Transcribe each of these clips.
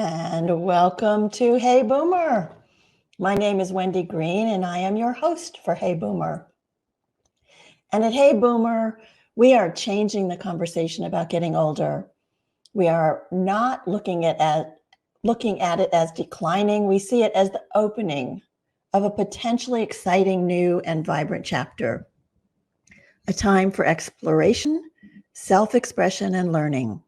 And welcome to Hey Boomer. My name is Wendy Green, and I am your host for Hey Boomer. And at Hey Boomer, we are changing the conversation about getting older. We are not looking at it as declining. We see it as the opening of a potentially exciting new and vibrant chapter. A time for exploration, self-expression, and learning.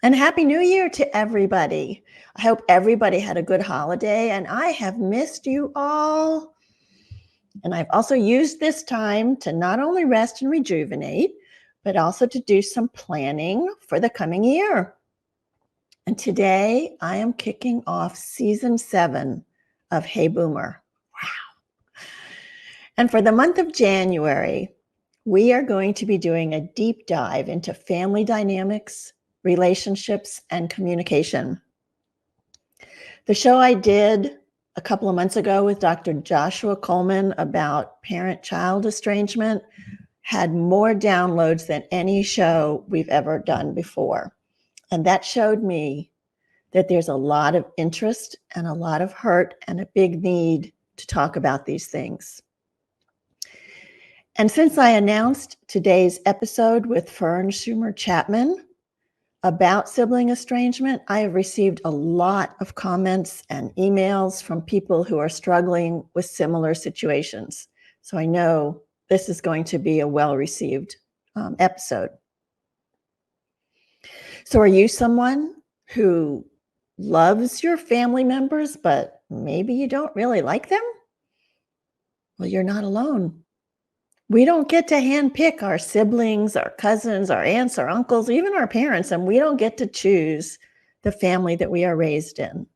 And Happy New Year to everybody. I hope everybody had a good holiday, and I have missed you all. And I've also used this time to not only rest and rejuvenate, but also to do some planning for the coming year. And today I am kicking off season 7 of Hey Boomer. Wow. And for the month of January, we are going to be doing a deep dive into family dynamics, relationships, and communication. The show I did a couple of months ago with Dr. Joshua Coleman about parent-child estrangement had more downloads than any show we've ever done before. And that showed me that there's a lot of interest and a lot of hurt and a big need to talk about these things. And since I announced today's episode with Fern Schumer Chapman about sibling estrangement, I have received a lot of comments and emails from people who are struggling with similar situations. So I know this is going to be a well-received episode. So are you someone who loves your family members, but maybe you don't really like them? Well, you're not alone. We don't get to handpick our siblings, our cousins, our aunts, our uncles, even our parents, and we don't get to choose the family that we are raised in.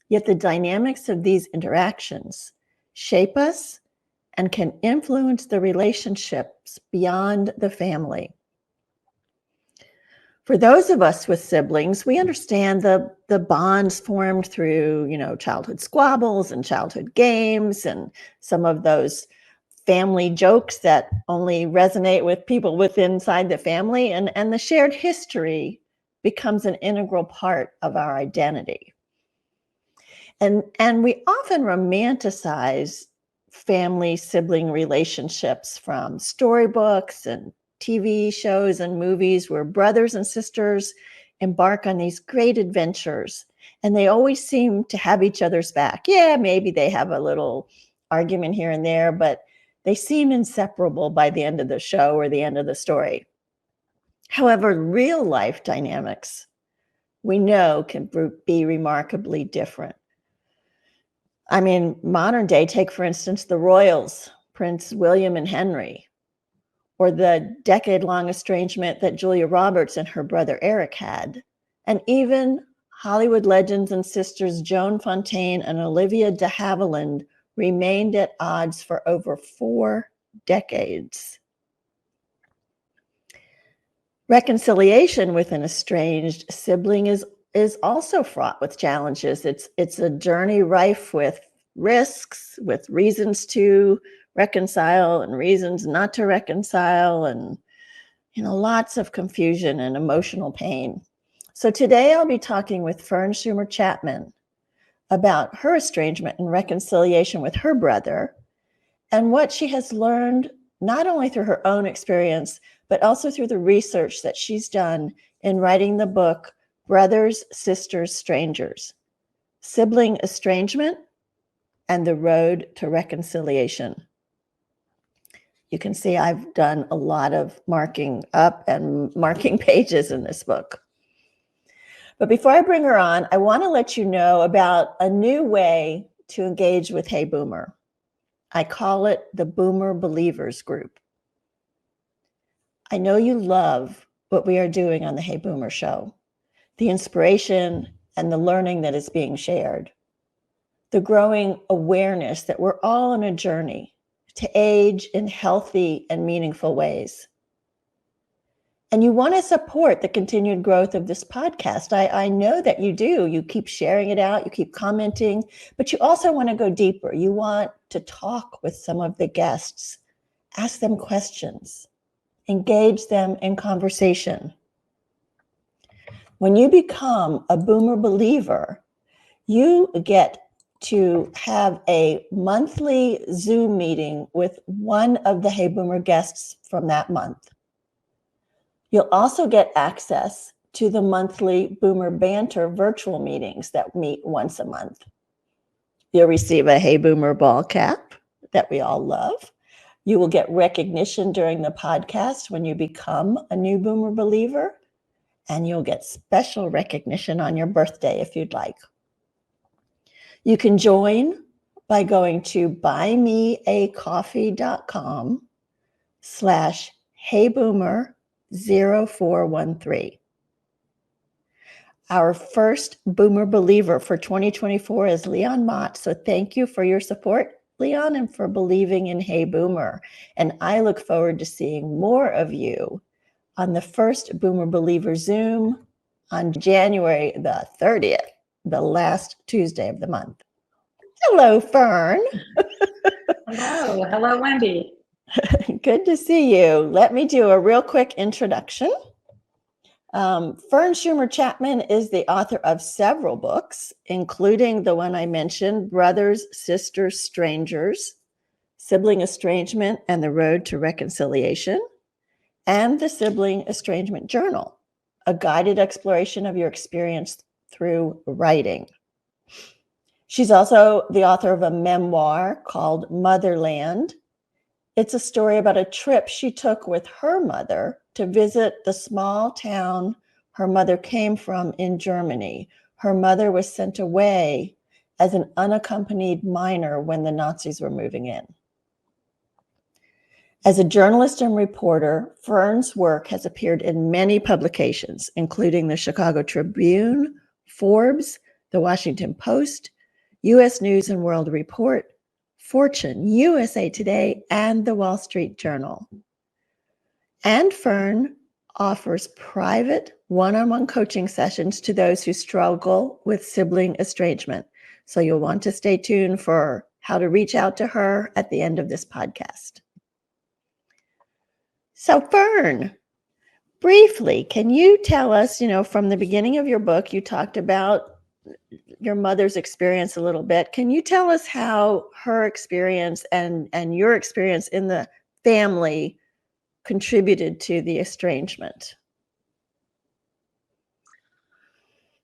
Yet the dynamics of these interactions shape us and can influence the relationships beyond the family. For those of us with siblings, we understand the bonds formed through, childhood squabbles and childhood games and some of those family jokes that only resonate with people inside the family, and the shared history becomes an integral part of our identity. And we often romanticize family sibling relationships from storybooks and TV shows and movies where brothers and sisters embark on these great adventures, and they always seem to have each other's back. Yeah, maybe they have a little argument here and there, but they seem inseparable by the end of the show or the end of the story. However, real life dynamics, we know, can be remarkably different. I mean, modern day, take for instance, the royals, Prince William and Henry, or the decade-long estrangement that Julia Roberts and her brother Eric had, and even Hollywood legends and sisters Joan Fontaine and Olivia de Havilland remained at odds for over 4 decades. Reconciliation with an estranged sibling is also fraught with challenges. It's a journey rife with risks, with reasons to reconcile and reasons not to reconcile, and lots of confusion and emotional pain. So today I'll be talking with Fern Schumer Chapman about her estrangement and reconciliation with her brother, and what she has learned not only through her own experience, but also through the research that she's done in writing the book, Brothers, Sisters, Strangers, Sibling Estrangement and the Road to Reconciliation. You can see I've done a lot of marking up and marking pages in this book. But before I bring her on, I want to let you know about a new way to engage with Hey Boomer. I call it the Boomer Believers Group. I know you love what we are doing on the Hey Boomer show, the inspiration and the learning that is being shared, the growing awareness that we're all on a journey to age in healthy and meaningful ways. And you want to support the continued growth of this podcast. I know that you do. You keep sharing it out, you keep commenting, but you also want to go deeper. You want to talk with some of the guests, ask them questions, engage them in conversation. When you become a Boomer believer, you get to have a monthly Zoom meeting with one of the Hey Boomer guests from that month. You'll also get access to the monthly Boomer Banter virtual meetings that meet once a month. You'll receive a Hey Boomer ball cap that we all love. You will get recognition during the podcast when you become a new Boomer believer, and you'll get special recognition on your birthday if you'd like. You can join by going to buymeacoffee.com/heyboomer0413. Our first Boomer believer for 2024 is Leon Mott. So thank you for your support, Leon, and for believing in Hey Boomer. And I look forward to seeing more of you on the first Boomer Believer Zoom on January the 30th, the last Tuesday of the month. Hello, Fern. Hello, Wendy. Good to see you. Let me do a real quick introduction. Fern Schumer Chapman is the author of several books, including the one I mentioned, Brothers, Sisters, Strangers, Sibling Estrangement and the Road to Reconciliation, and the Sibling Estrangement Journal, a guided exploration of your experience through writing. She's also the author of a memoir called Motherland. It's a story about a trip she took with her mother to visit the small town her mother came from in Germany. Her mother was sent away as an unaccompanied minor when the Nazis were moving in. As a journalist and reporter, Fern's work has appeared in many publications, including the Chicago Tribune, Forbes, the Washington Post, U.S. News and World Report, Fortune, USA Today, and the Wall Street Journal. And Fern offers private one-on-one coaching sessions to those who struggle with sibling estrangement. So you'll want to stay tuned for how to reach out to her at the end of this podcast. So Fern, briefly, can you tell us, from the beginning of your book, you talked about your mother's experience a little bit. Can you tell us how her experience and your experience in the family contributed to the estrangement?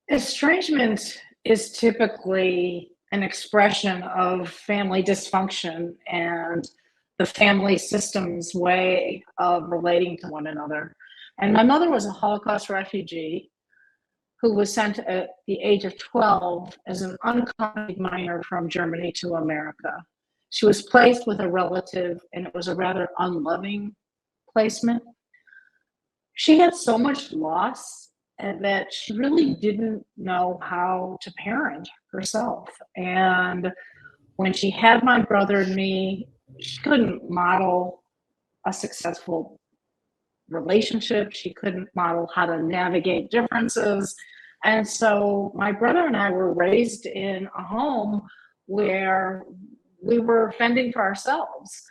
Estrangement is typically an expression of family dysfunction and the family system's way of relating to one another. And my mother was a Holocaust refugee who was sent at the age of 12 as an unaccompanied minor from Germany to America. She was placed with a relative, and it was a rather unloving placement. She had so much loss and that she really didn't know how to parent herself. And when she had my brother and me, she couldn't model a successful relationship. She couldn't model how to navigate differences. And so my brother and I were raised in a home where we were fending for ourselves.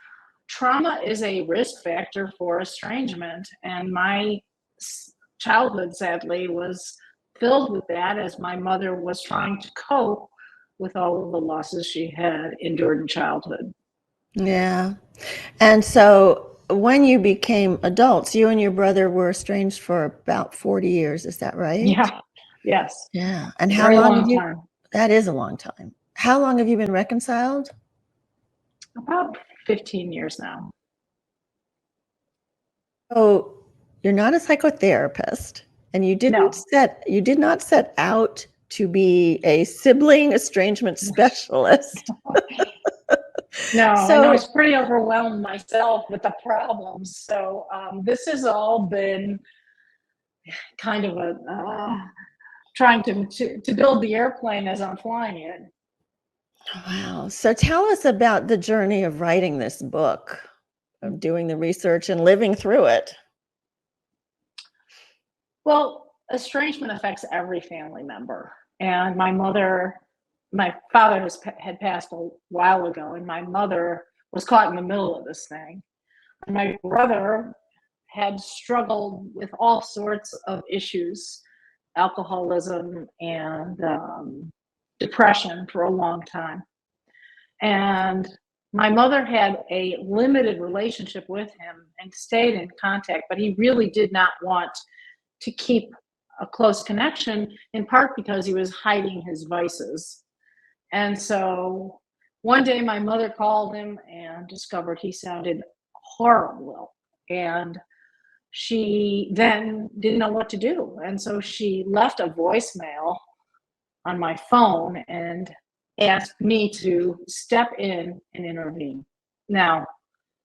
Trauma is a risk factor for estrangement, and my childhood, sadly, was filled with that as my mother was trying to cope with all of the losses she had endured in childhood. Yeah. And so when you became adults, you and your brother were estranged for about 40 years. Is that right? Yeah. Yes. Yeah. And how long have you? Time. That is a long time. How long have you been reconciled? About 15 years now. So you're not a psychotherapist, and you did not set out to be a sibling estrangement specialist. No, and I was pretty overwhelmed myself with the problems. So this has all been kind of a trying to build the airplane as I'm flying it. Wow. So tell us about the journey of writing this book, of doing the research and living through it. Well, estrangement affects every family member. And my father had passed a while ago, and my mother was caught in the middle of this thing. And my brother had struggled with all sorts of issues alcoholism and depression for a long time. And my mother had a limited relationship with him and stayed in contact, but he really did not want to keep a close connection, in part because he was hiding his vices. And so one day my mother called him and discovered he sounded horrible. And she then didn't know what to do. And so she left a voicemail on my phone and asked me to step in and intervene. Now,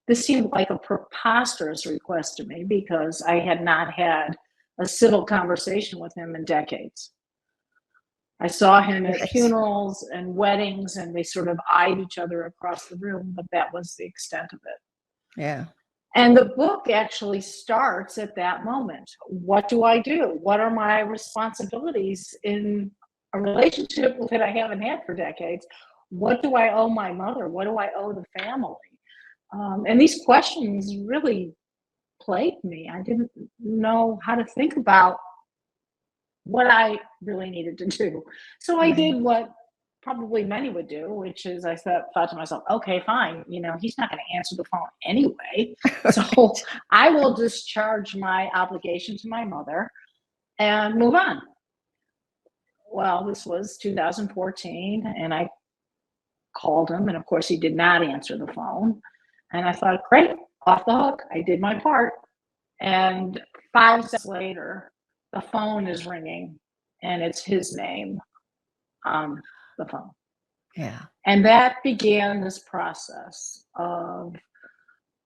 this seemed like a preposterous request to me because I had not had a civil conversation with him in decades. I saw him at Right. funerals and weddings, and they sort of eyed each other across the room, but that was the extent of it. Yeah. And the book actually starts at that moment. What do I do? What are my responsibilities in a relationship that I haven't had for decades? What do I owe my mother? What do I owe the family? And these questions really plagued me. I didn't know how to think about what I really needed to do. So I Right. did what probably many would do, which is I thought to myself, okay, fine, he's not going to answer the phone anyway. So I will discharge my obligation to my mother and move on. Well, this was 2014, and I called him, and of course, he did not answer the phone. And I thought, great, off the hook. I did my part. And 5 seconds later, the phone is ringing, and it's his name on the phone. Yeah. And that began this process of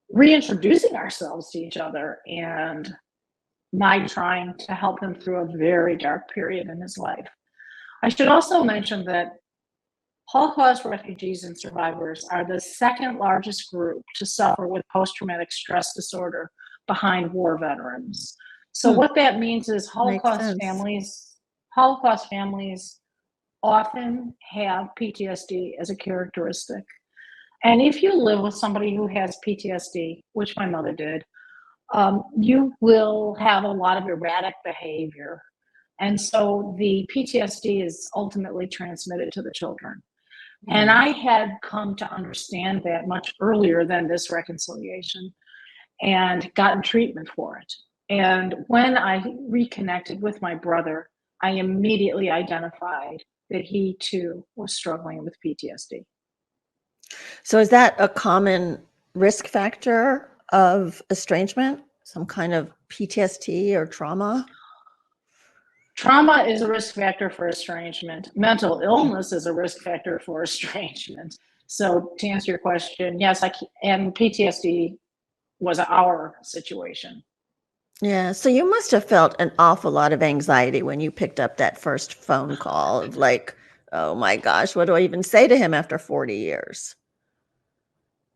reintroducing ourselves to each other and my trying to help him through a very dark period in his life. I should also mention that Holocaust refugees and survivors are the second largest group to suffer with post-traumatic stress disorder behind war veterans. So what that means is Makes sense. Holocaust families often have PTSD as a characteristic. And if you live with somebody who has PTSD, which my mother did, you will have a lot of erratic behavior. And so the PTSD is ultimately transmitted to the children. And I had come to understand that much earlier than this reconciliation and gotten treatment for it. And when I reconnected with my brother, I immediately identified that he too was struggling with PTSD. So is that a common risk factor of estrangement? Some kind of PTSD or trauma? Trauma is a risk factor for estrangement. Mental illness is a risk factor for estrangement. So to answer your question, yes, and PTSD was our situation. Yeah. So you must have felt an awful lot of anxiety when you picked up that first phone call of like, oh my gosh, what do I even say to him after 40 years?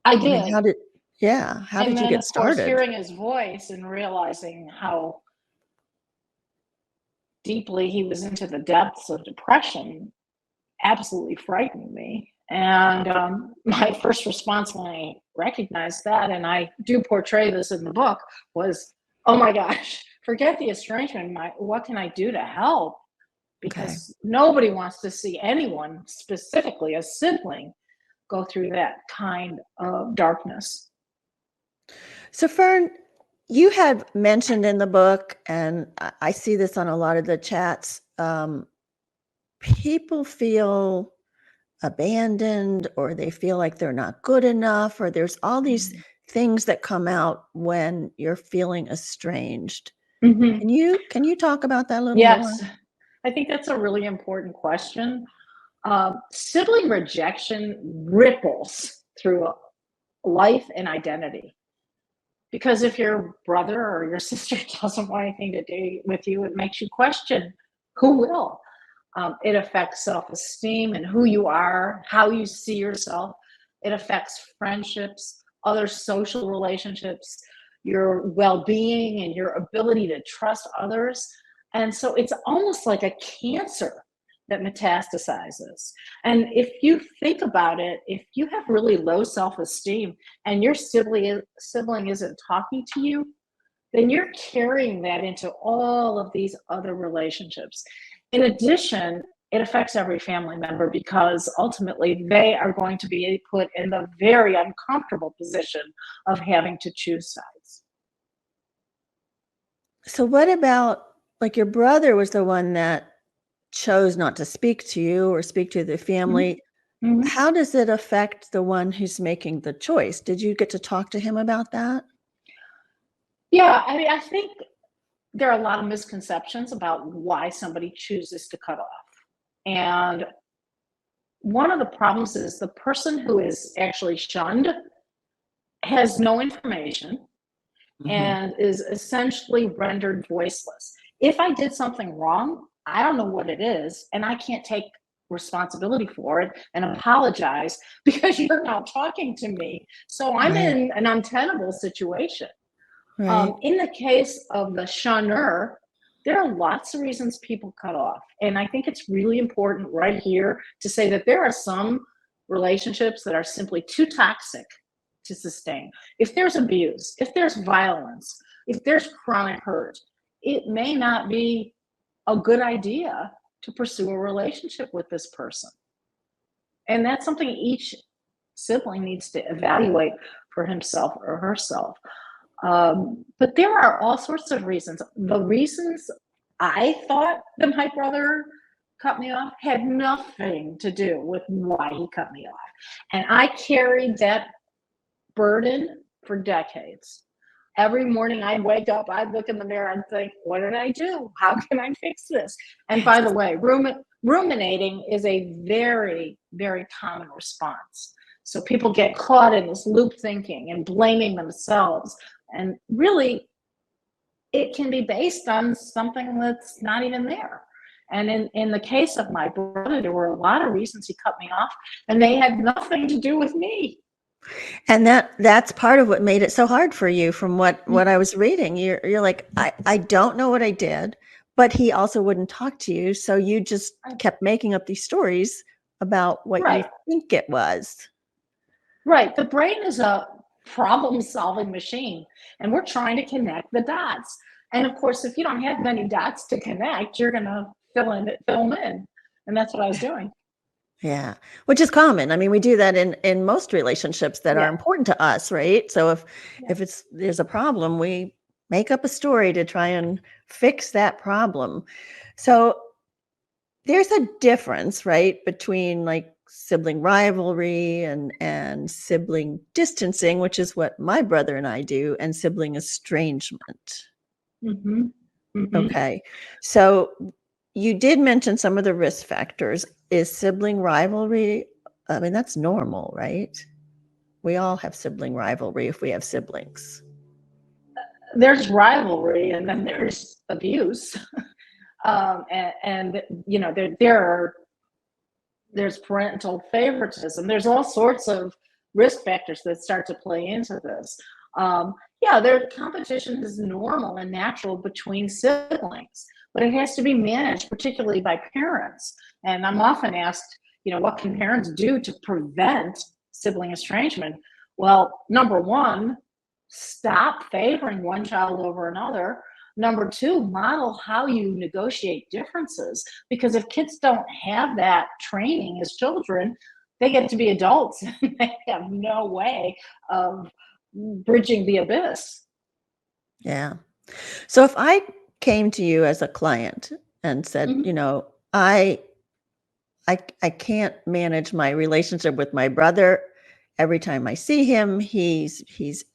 I I mean, did. how And did you then, get of course, started? hearing his voice and realizing how deeply he was into the depths of depression absolutely frightened me. And my first response when I recognized that, and I do portray this in the book, was, oh my gosh, forget the estrangement. What can I do to help? Okay. Because nobody wants to see anyone, specifically a sibling, go through that kind of darkness. So Fern, you had mentioned in the book, and I see this on a lot of the chats, people feel abandoned or they feel like they're not good enough, or there's all these things that come out when you're feeling estranged. Mm-hmm. Can you talk about that a little more? Yes, I think that's a really important question. Sibling rejection ripples through life and identity. Because if your brother or your sister doesn't want anything to do with you, it makes you question who will. It affects self esteem and who you are, how you see yourself. It affects friendships, other social relationships, your well being, and your ability to trust others. And so it's almost like a cancer that metastasizes. And if you think about it, if you have really low self esteem and your sibling isn't talking to you, then you're carrying that into all of these other relationships. In addition, it affects every family member because ultimately they are going to be put in the very uncomfortable position of having to choose sides. So what about, like, your brother was the one that chose not to speak to you or speak to the Mhm, family. mhm. How does it affect the one who's making the choice? Did you get to talk to him about that? Yeah, I mean, I think there are a lot of misconceptions about why somebody chooses to cut off. And one of the problems is the person who is actually shunned has no information Mhm. and is essentially rendered voiceless. If I did something wrong, I don't know what it is, and I can't take responsibility for it and apologize because you're not talking to me. So I'm Right, in an untenable situation. right. In the case of the shunner, there are lots of reasons people cut off. And I think it's really important right here to say that there are some relationships that are simply too toxic to sustain. If there's abuse, if there's violence, if there's chronic hurt, it may not be a good idea to pursue a relationship with this person. And that's something each sibling needs to evaluate for himself or herself. But there are all sorts of reasons. The reasons I thought that my brother cut me off had nothing to do with why he cut me off. And I carried that burden for decades. Every morning I'd wake up, I'd look in the mirror and think, what did I do? How can I fix this? And by the Yes. way, ruminating is a very, very common response. So people get caught in this loop thinking and blaming themselves. And really, it can be based on something that's not even there. And in the case of my brother, there were a lot of reasons he cut me off, and they had nothing to do with me. And that's part of what made it so hard for you from what I was reading. You're like, I don't know what I did, but he also wouldn't talk to you, so you just kept making up these stories about what you Right. think it was. Right. The brain is a problem solving machine, and we're trying to connect the dots. And of course, if you don't have many dots to connect, you're going to fill them in. And that's what I was doing. Yeah, which is common. I mean, we do that in most relationships that are Yeah. important to us, right? So Yeah. if it's there's a problem, we make up a story to try and fix that problem. So there's a difference, right, between like sibling rivalry and sibling distancing, which is what my brother and I do, and sibling estrangement. Mm-hmm. Mm-hmm. Okay. So you did mention some of the risk factors. Is sibling rivalry, I mean, that's normal, right? We all have sibling rivalry if we have siblings. There's rivalry, and then there's abuse. And you know, there's parental favoritism. There's all sorts of risk factors that start to play into this. Yeah, their competition is normal and natural between siblings, but it has to be managed, particularly by parents. And I'm often asked, you know, what can parents do to prevent sibling estrangement? Well, number one, stop favoring one child over another. Number two, model how you negotiate differences. Because if kids don't have that training as children, they get to be adults and they have no way of bridging the abyss. Yeah. So if I came to you as a client and said, Mhm. I can't manage my relationship with my brother. Every time I see him, he's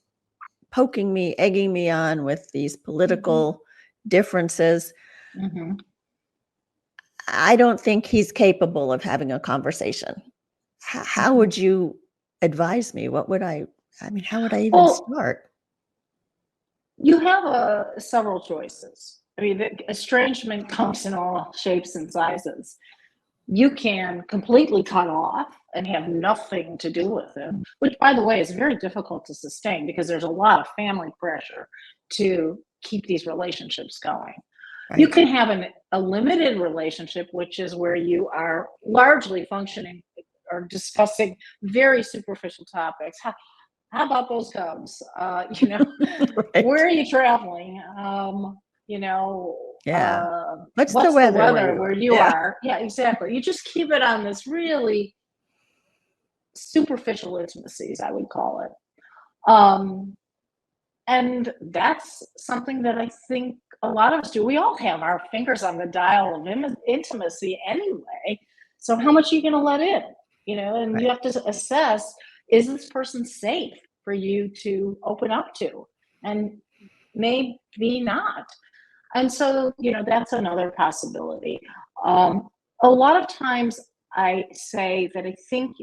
poking me, egging me on with these Mhm. political differences. Mhm. I don't think he's capable of having a conversation. How Mhm. would you advise me? I mean, how would I even Well, start? you have several choices. I mean, the estrangement comes in all shapes and sizes. You can completely cut off and have nothing to do with them, which, by the way, is very difficult to sustain because there's a lot of family pressure to keep these relationships going. You Right. can have a limited relationship, which is where you are largely functioning or discussing very superficial topics. how about those Cubs? You know, Right. where are you traveling? You know, Yeah. What's the what's the weather where weather you where are? you Yeah. are? Yeah, exactly. You just keep it on this really superficial intimacies, I would call it. Um, and that's something that I think a lot of us do. We all have our fingers on the dial of intimacy anyway. So how much are you going to let in? You know, and you Right. have to assess, is this person safe for you to open up to? And maybe not. And so, you know, that's another possibility. Um, a lot of times I say that I think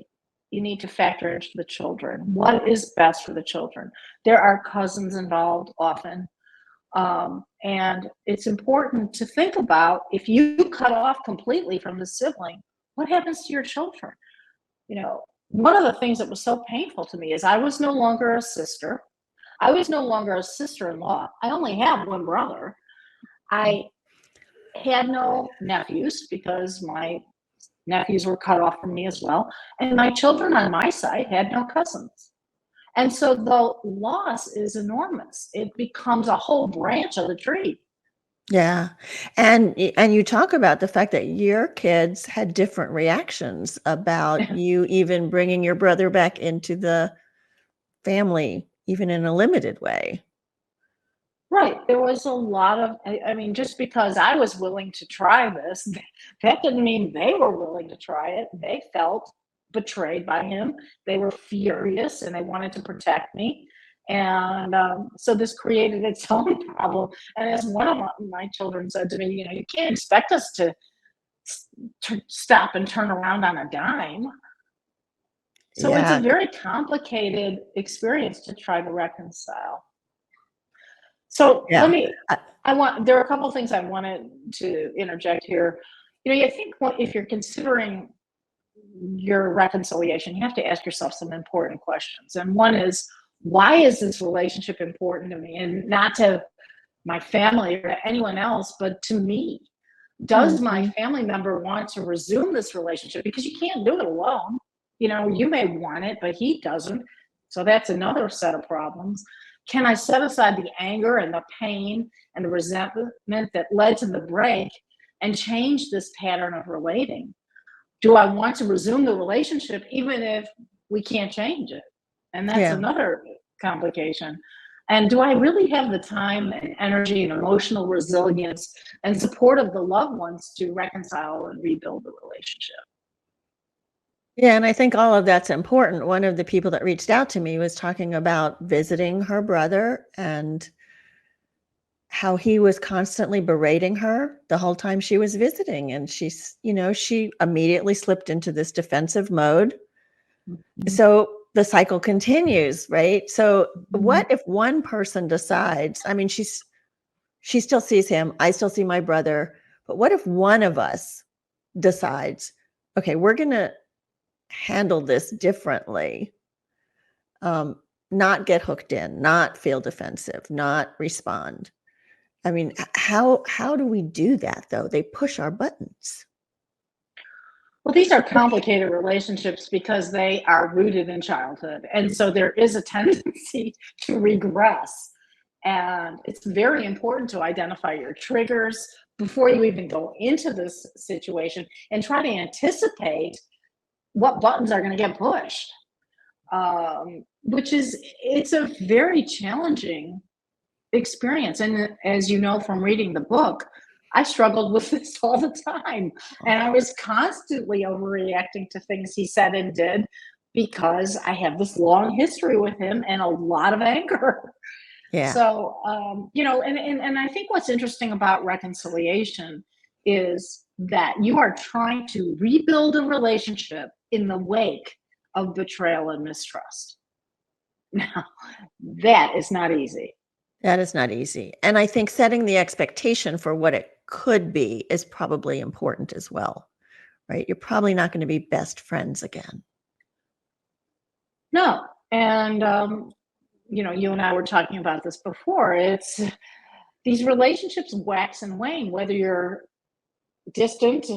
you need to factor into the children. What is best for the children? There are cousins involved often. And it's important to think about, if you cut off completely from the sibling, what happens to your children? You know, one of the things that was so painful to me is I was no longer a sister. I was no longer a sister in law. I only have one brother. I had no nephews because my nephews were cut off from me as well. And my children on my side had no cousins. And so the loss is enormous. It becomes a whole branch of the tree. Yeah. And you talk about the fact that your kids had different reactions about you even bringing your brother back into the family, even in a limited way. Right. There was a lot of, I mean, just because I was willing to try this, that didn't mean they were willing to try it. They felt betrayed by him. They were furious and they wanted to protect me. And so this created its own problem. And as one of my children said to me, you know, you can't expect us to stop and turn around on a dime. So it's a Yeah. very complicated experience to try to reconcile. So let Yeah. me, there are a couple of things I wanted to interject here. You know, I think if you're considering your reconciliation, you have to ask yourself some important questions. And one is, why is this relationship important to me? And not to my family or to anyone else, but to me. Does my Mhm. family member want to resume this relationship? Because you can't do it alone. You know, you may want it, but he doesn't. So that's another set of problems. Can I set aside the anger and the pain and the resentment that led to the break and change this pattern of relating? Do I want to resume the relationship even if we can't change it? And that's Yeah. another complication. And do I really have the time and energy and emotional resilience and support of the loved ones to reconcile and rebuild the relationship? Yeah, and I think all of that's important. One of the people that reached out to me was talking about visiting her brother and how he was constantly berating her the whole time she was visiting. And she immediately slipped into this defensive mode. Mhm. So the cycle continues, right? So Mhm. what if one person decides, I mean, she still sees him, I still see my brother, but what if one of us decides, okay, we're going to handle this differently, um, not get hooked in, not feel defensive, not respond. I mean, how do we do that though? They push our buttons. Well, these are complicated relationships because they are rooted in childhood. And so there is a tendency to regress. And it's very important to identify your triggers before you even go into this situation and try to anticipate what buttons are going to get pushed. Which is, it's a very challenging experience. And as you know from reading the book, I struggled with this all the time. And I was constantly overreacting to things he said and did because I have this long history with him and a lot of anger. Yeah. So, you know, and I think what's interesting about reconciliation is that you are trying to rebuild a relationship in the wake of betrayal and mistrust. Now, that is not easy. That is not easy. And I think setting the expectation for what it could be is probably important as well, right? You're probably not going to be best friends again. No. And, you know, you and I were talking about this before. It's these relationships wax and wane, whether you're distant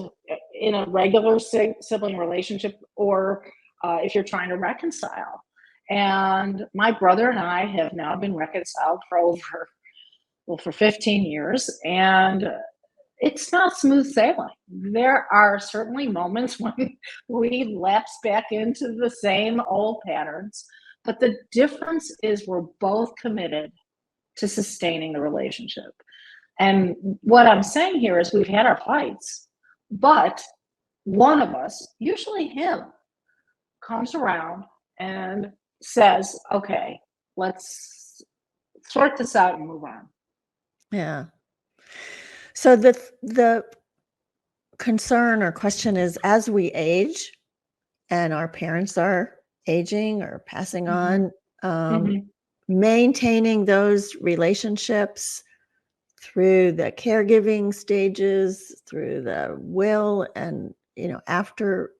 in a regular sibling relationship or if you're trying to reconcile. And my brother and I have now been reconciled for 15 years. And it's not smooth sailing. There are certainly moments when we lapse back into the same old patterns. But the difference is we're both committed to sustaining the relationship. And what I'm saying here is we've had our fights, but one of us, usually him, comes around and says, okay, let's sort this out and move on. Yeah. So the concern or question is, as we age and our parents are aging or passing on, maintaining those relationships through the caregiving stages, through the will, and after,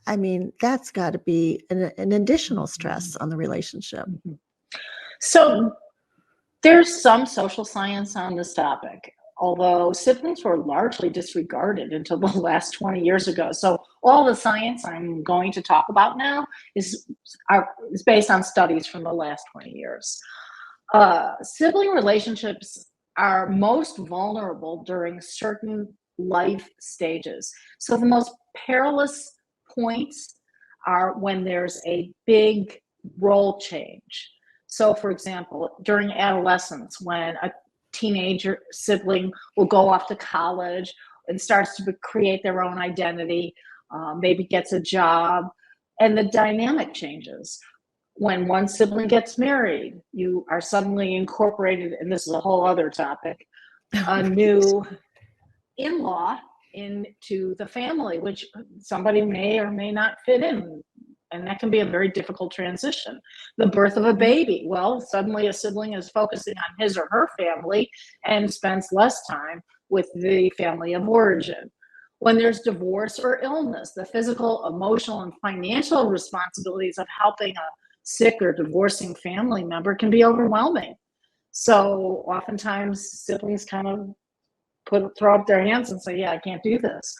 I mean, that's got to be an additional stress on the relationship. So there's some social science on this topic, although siblings were largely disregarded until the last 20 years ago. So all the science I'm going to talk about now is based on studies from the last 20 years. Sibling relationships are most vulnerable during certain life stages. So the most perilous points are when there's a big role change. So, for example, during adolescence, when a teenager sibling will go off to college and starts to create their own identity, maybe gets a job, and the dynamic changes. When one sibling gets married, you are suddenly incorporated, and this is a whole other topic, a new in-law into the family, which somebody may or may not fit in. And that can be a very difficult transition. The birth of a baby. Well, suddenly a sibling is focusing on his or her family and spends less time with the family of origin. When there's divorce or illness, the physical, emotional, and financial responsibilities of helping a sick or divorcing family member can be overwhelming. So oftentimes siblings kind of throw up their hands and say, yeah, I can't do this.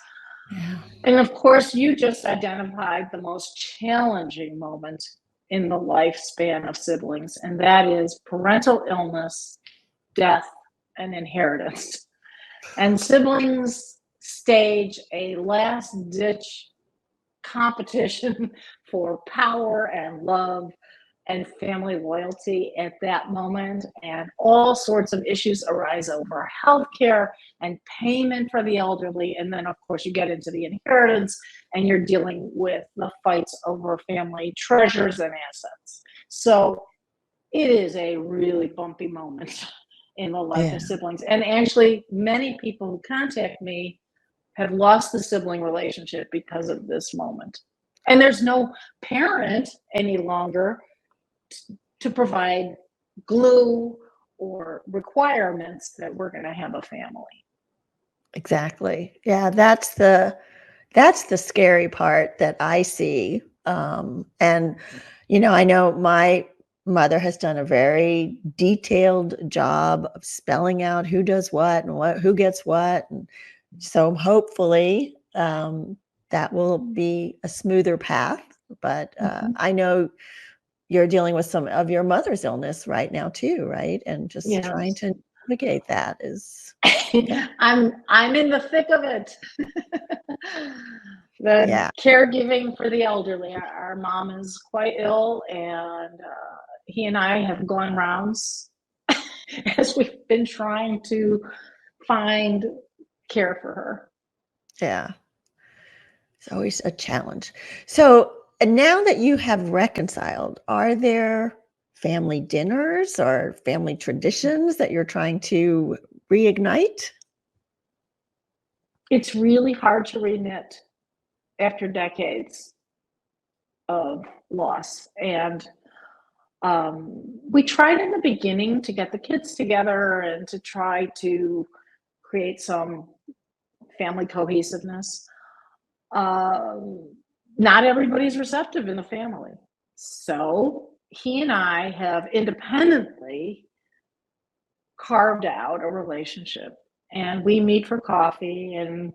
Yeah. And of course, you just identified the most challenging moment in the lifespan of siblings, and that is parental illness, death, and inheritance. And siblings stage a last-ditch competition for power and love and family loyalty at that moment, and all sorts of issues arise over healthcare and payment for the elderly. And then of course you get into the inheritance and you're dealing with the fights over family treasures and assets. So it is a really bumpy moment in the life of siblings. And actually many people who contact me have lost the sibling relationship because of this moment. And there's no parent any longer to provide glue or requirements that we're going to have a family. Exactly. Yeah, that's the scary part that I see. And I know my mother has done a very detailed job of spelling out who does what and who gets what. And so hopefully that will be a smoother path. But I know you're dealing with some of your mother's illness right now too, right? And just trying to navigate that is. Yeah. I'm in the thick of it. The caregiving for the elderly. Our mom is quite ill, and he and I have gone rounds as we've been trying to find care for her. Yeah. It's always a challenge. So now that you have reconciled, are there family dinners or family traditions that you're trying to reignite? It's really hard to reknit after decades of loss. And we tried in the beginning to get the kids together and to try to create some family cohesiveness. Not everybody's receptive in the family. So he and I have independently carved out a relationship, and we meet for coffee and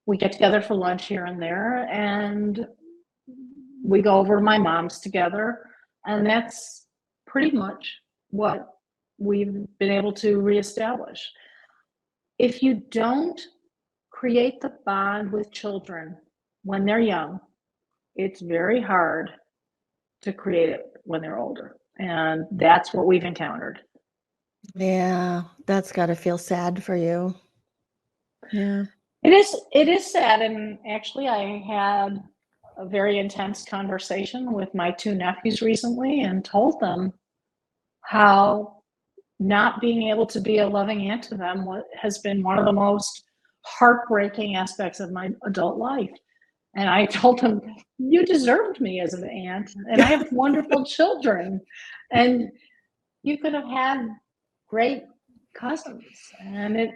we get together for lunch here and there, and we go over to my mom's together. And that's pretty much what we've been able to reestablish. If you don't create the bond with children when they're young, it's very hard to create it when they're older. And that's what we've encountered. Yeah, that's got to feel sad for you. Yeah. It is sad. And actually I had a very intense conversation with my two nephews recently and told them how not being able to be a loving aunt to them has been one of the most heartbreaking aspects of my adult life. And I told them, you deserved me as an aunt, and I have wonderful children, and you could have had great cousins. And it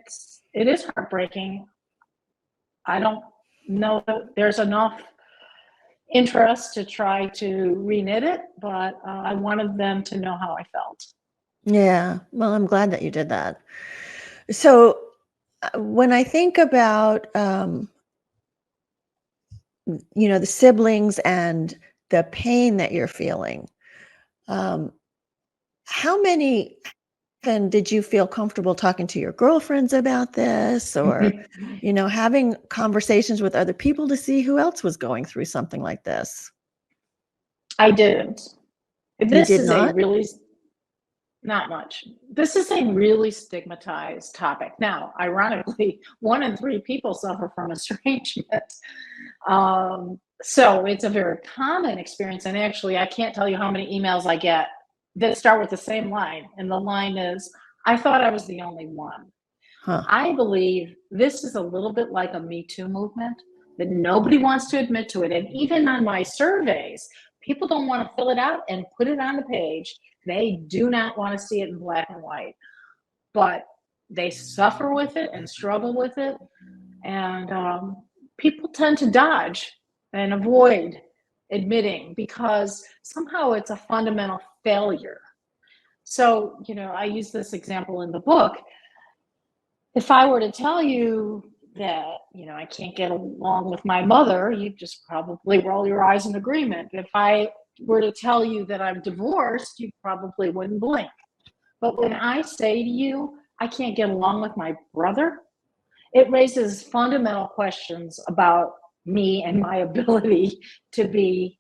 is heartbreaking. I don't know that there's enough interest to try to reknit it, but I wanted them to know how I felt. Yeah. Well, I'm glad that you did that. So when I think about, the siblings and the pain that you're feeling, um, how many and did you feel comfortable talking to your girlfriends about this, or, having conversations with other people to see who else was going through something like this? I didn't. You This did is a not? really Not much. This is a really stigmatized topic. Now, ironically, 1 in 3 people suffer from estrangement. So it's a very common experience. And actually, I can't tell you how many emails I get that start with the same line. And the line is, I thought I was the only one. Huh. I believe this is a little bit like a Me Too movement that nobody wants to admit to it. And even on my surveys, people don't want to fill it out and put it on the page. They do not want to see it in black and white, but they suffer with it and struggle with it. And people tend to dodge and avoid admitting because somehow it's a fundamental failure. So, I use this example in the book. If I were to tell you that, I can't get along with my mother, you'd just probably roll your eyes in agreement. If I were to tell you that I'm divorced, you probably wouldn't blink. But when I say to you, I can't get along with my brother, it raises fundamental questions about me and my ability to be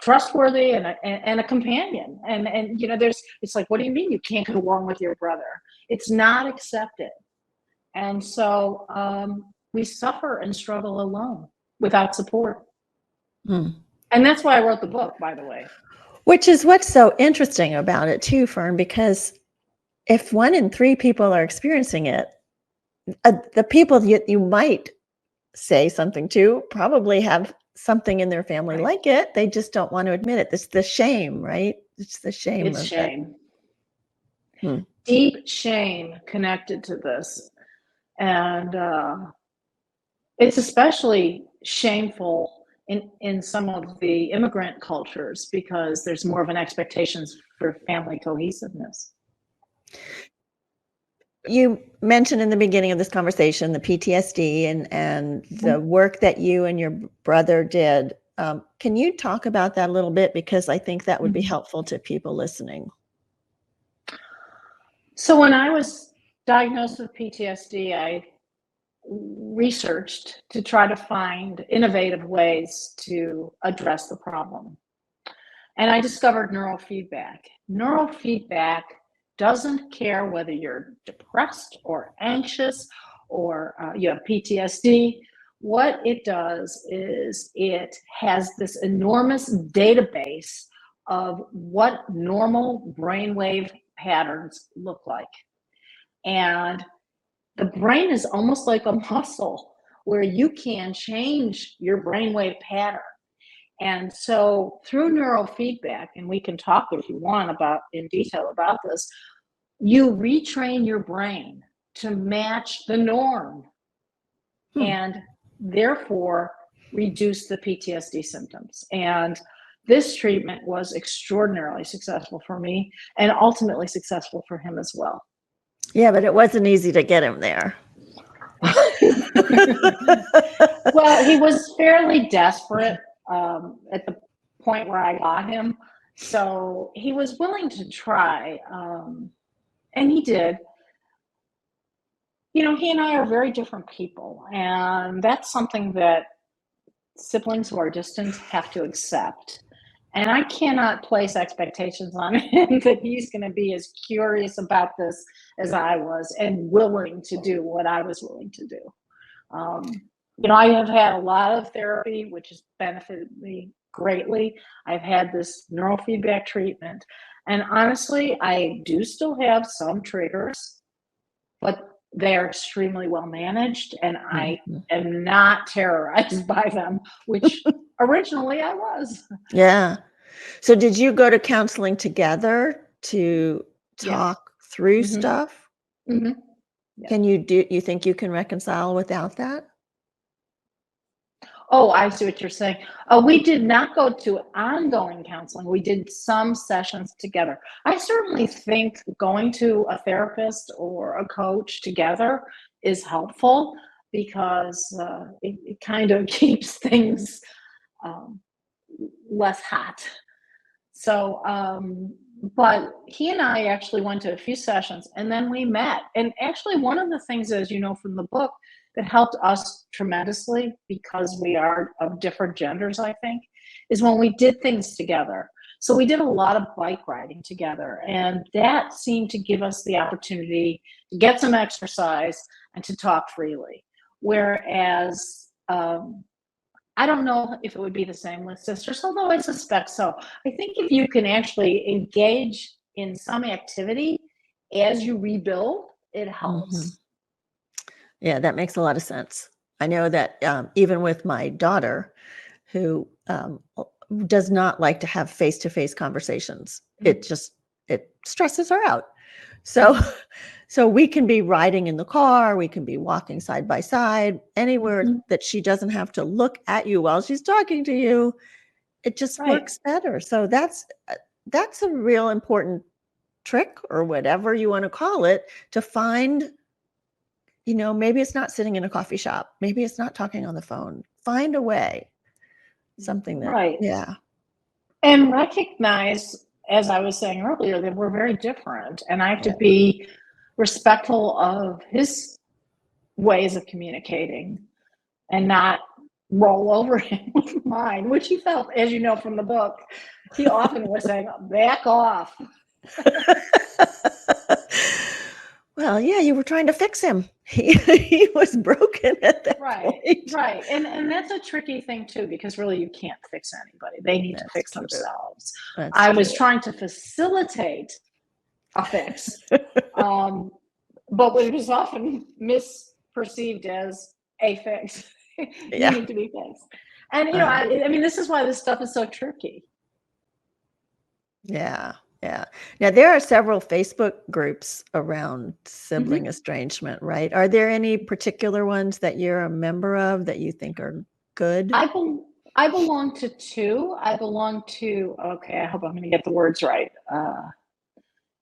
trustworthy and a companion. And it's like, what do you mean you can't get along with your brother? It's not accepted. And so we suffer and struggle alone without support. Hmm. And that's why I wrote the book, by the way. Which is what's so interesting about it too, Fern, because if 1 in 3 people are experiencing it, the people you might say something to probably have something in their family Right. like it. They just don't want to admit it. It's the shame, right? It's the shame It's of shame. it. Deep shame connected to this. And it's especially shameful in some of the immigrant cultures because there's more of an expectations for family cohesiveness. You mentioned in the beginning of this conversation the PTSD and the work that you and your brother did. Can you talk about that a little bit? Because I think that would be helpful to people listening. So when I was diagnosed with PTSD, I researched to try to find innovative ways to address the problem. And I discovered neurofeedback. Neurofeedback doesn't care whether you're depressed or anxious or you have PTSD. What it does is it has this enormous database of what normal brainwave patterns look like. And the brain is almost like a muscle where you can change your brainwave pattern. And so through neurofeedback, and we can talk if you want about in detail about this, you retrain your brain to match the norm and therefore reduce the PTSD symptoms. And this treatment was extraordinarily successful for me and ultimately successful for him as well. Yeah, but it wasn't easy to get him there. Well, he was fairly desperate at the point where I got him. So he was willing to try, and he did. You know, he and I are very different people, and that's something that siblings who are distant have to accept. And I cannot place expectations on him that he's going to be as curious about this as I was and willing to do what I was willing to do. Um, you know, I have had a lot of therapy, which has benefited me greatly. I've had this neurofeedback treatment. And honestly, I do still have some triggers, but they are extremely well managed, and I Mhm. am not terrorized by them, which originally I was. Yeah. So did you go to counseling together to Yes. talk through Hmm. stuff? Hmm. Yeah. You think you can reconcile without that? Oh, I see what you're saying. We did not go to ongoing counseling. We did some sessions together. I certainly think going to a therapist or a coach together is helpful because it kind of keeps things um, less hot. So, but he and I actually went to a few sessions and then we met. And actually, one of the things, as you know from the book, that helped us tremendously because we are of different genders, I think, is when we did things together. So we did a lot of bike riding together, and that seemed to give us the opportunity to get some exercise and to talk freely. Whereas I don't know if it would be the same with sisters, although I suspect so. I think if you can actually engage in some activity as you rebuild, it Mhm. helps. Yeah, that makes a lot of sense. I know that, even with my daughter, who, does not like to have face-to-face conversations, it stresses her out. So Mhm. so we can be riding in the car, we can be walking side by side, anywhere Mhm. that she doesn't have to look at you while she's talking to you, it just Right. works better. So that's a real important trick or whatever you wanna call it to find, maybe it's not sitting in a coffee shop, maybe it's not talking on the phone. Find a way, something that Right. yeah, And recognize, as I was saying earlier, that we're very different. And I have to yeah. be respectful of his ways of communicating and not roll over him with mine, which he felt, as you know from the book, he often was saying, back off. Well, yeah, you were trying to fix him. He was broken at that Right, point. right. And that's a tricky thing too, because really you can't fix anybody. They need to That's fix true. themselves. That's I was true. trying to facilitate a fix, um, but it was often misperceived as a fix Yeah, needing to be fixed. And you know, uh, I mean, this is why this stuff is so tricky. yeah, yeah. Now there are several Facebook groups around sibling Mhm. estrangement, right? Are there any particular ones that you're a member of that you think are good? I belong to two. I belong to, okay, I hope I'm going to get the words right.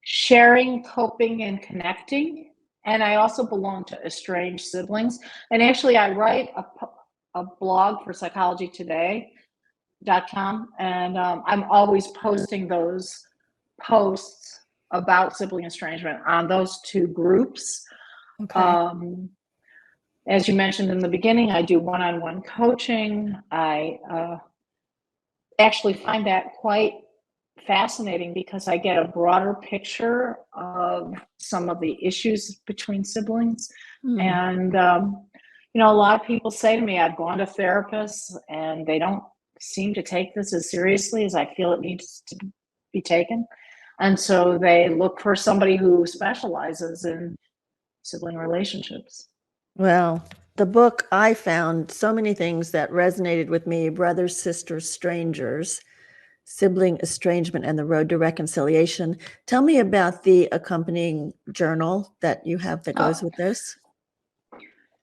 Sharing, coping, and connecting. And I also belong to estranged siblings. And actually, I write a blog for psychologytoday.com, and I'm always posting those posts about sibling estrangement on those two groups. Okay. Um, as you mentioned in the beginning, I do one on one coaching. I actually find that quite fascinating because I get a broader picture of some of the issues between siblings. Hmm. And, you know, a lot of people say to me, I've gone to therapists and they don't seem to take this as seriously as I feel it needs to be taken. And so they look for somebody who specializes in sibling relationships. Well, the book I found so many things that resonated with me: Brothers, Sisters, Strangers, Sibling Estrangement, and the Road to Reconciliation. Tell me about the accompanying journal that you have that goes Oh, with this.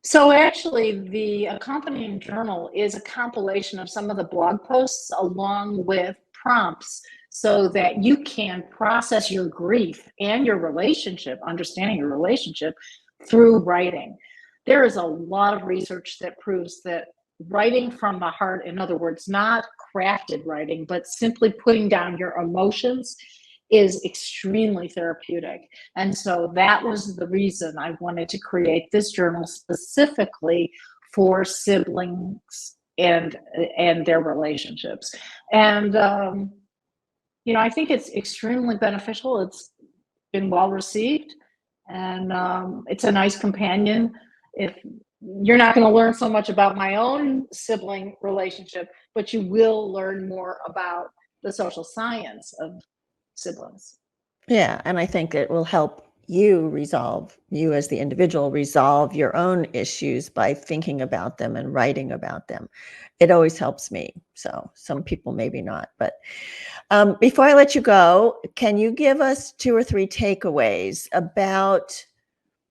so actually, the accompanying journal is a compilation of some of the blog posts along with prompts so that you can process your grief and your relationship, understanding your relationship through writing. There is a lot of research that proves that writing from the heart, in other words, not crafted writing, but simply putting down your emotions, is extremely therapeutic. And so that was the reason I wanted to create this journal specifically for siblings and their relationships. And I think it's extremely beneficial. It's been well received, and it's a nice companion. If you're not going to learn so much about my own sibling relationship, but you will learn more about the social science of siblings. Yeah, and I think it will help you as the individual, resolve your own issues by thinking about them and writing about them. It always helps me. So some people maybe not, but before I let you go, can you give us 2 or 3 takeaways about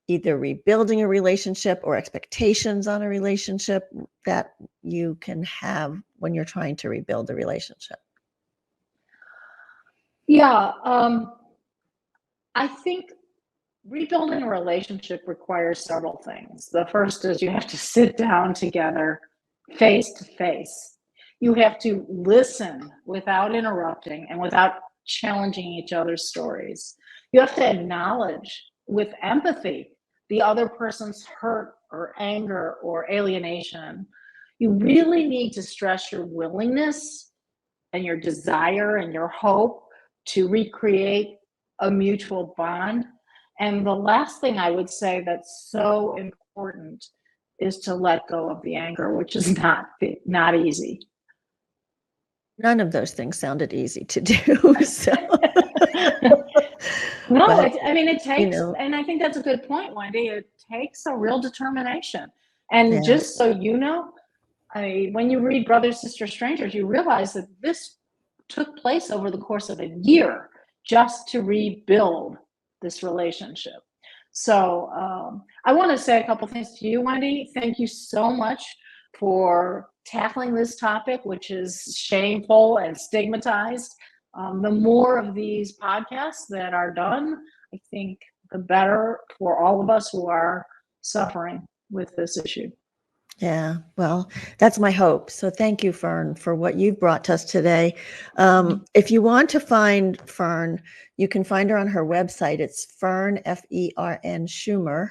either rebuilding a relationship or expectations on a relationship that you can have when you're trying to rebuild a relationship? Yeah, I think rebuilding a relationship requires several things. The first is you have to sit down together face to face. You have to listen without interrupting and without challenging each other's stories. You have to acknowledge with empathy the other person's hurt or anger or alienation. You really need to stress your willingness and your desire and your hope to recreate a mutual bond. And the last thing I would say that's so important is to let go of the anger, which is not easy. None of those things sounded easy to do. So. No, But, it takes, and I think that's a good point, Wendy. It takes a real determination. And yeah. just so you know, when you read Brothers, Sisters, Strangers, you realize that this took place over the course of a year just to rebuild this relationship. So I want to say a couple things to you, Wendy. Thank you so much for tackling this topic, which is shameful and stigmatized. The more of these podcasts that are done, I think the better for all of us who are suffering with this issue. Yeah, well, that's my hope. So thank you, Fern, for what you've brought to us today. If you want to find Fern, you can find her on her website. It's Fern, Fern Schumer,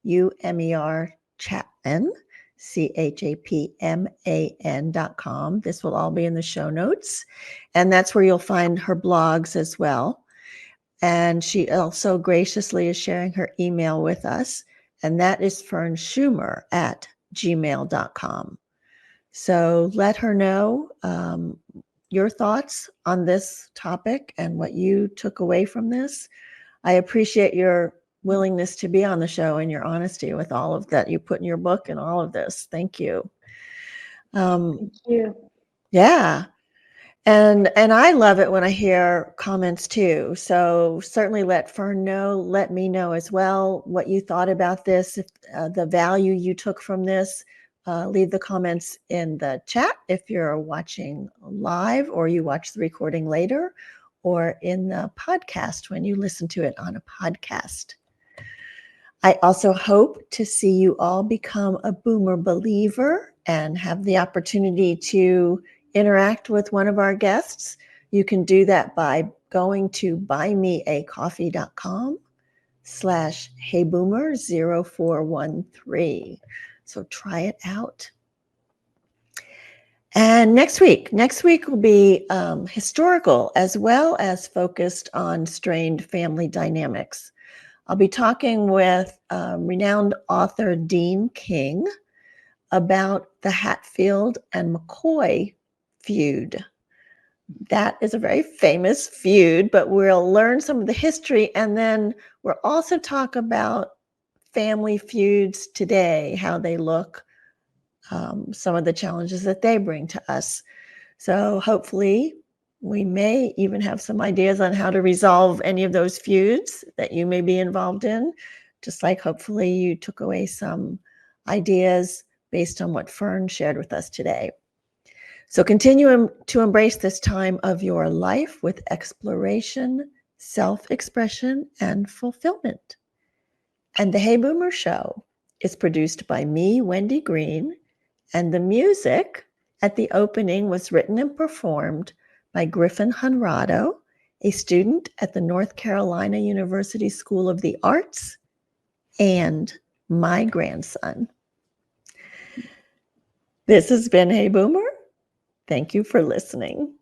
Schumer Chapman, Chapman.com. This will all be in the show notes. And that's where you'll find her blogs as well. And she also graciously is sharing her email with us. And that is Fern Schumer at gmail.com. So let her know your thoughts on this topic and what you took away from this. I appreciate your willingness to be on the show and your honesty with all of that you put in your book and all of this. Thank you. Thank you. Yeah. And I love it when I hear comments too. So certainly let Fern know, let me know as well what you thought about this, if the value you took from this. Leave the comments in the chat if you're watching live or you watch the recording later, or in the podcast when you listen to it on a podcast. I also hope to see you all become a Boomer believer and have the opportunity to interact with one of our guests. You can do that by going to buymeacoffee.com/heyboomer0413. So try it out. And next week will be historical as well as focused on strained family dynamics. I'll be talking with renowned author Dean King about the Hatfield and McCoy feud. That is a very famous feud, but we'll learn some of the history, and then we'll also talk about family feuds today, how they look, some of the challenges that they bring to us. So hopefully we may even have some ideas on how to resolve any of those feuds that you may be involved in, just like hopefully you took away some ideas based on what Fern shared with us today. So continue to embrace this time of your life with exploration, self-expression, and fulfillment. And the Hey Boomer Show is produced by me, Wendy Green, and the music at the opening was written and performed by Griffin Honrado, a student at the North Carolina University School of the Arts, and my grandson. This has been Hey Boomer. Thank you for listening.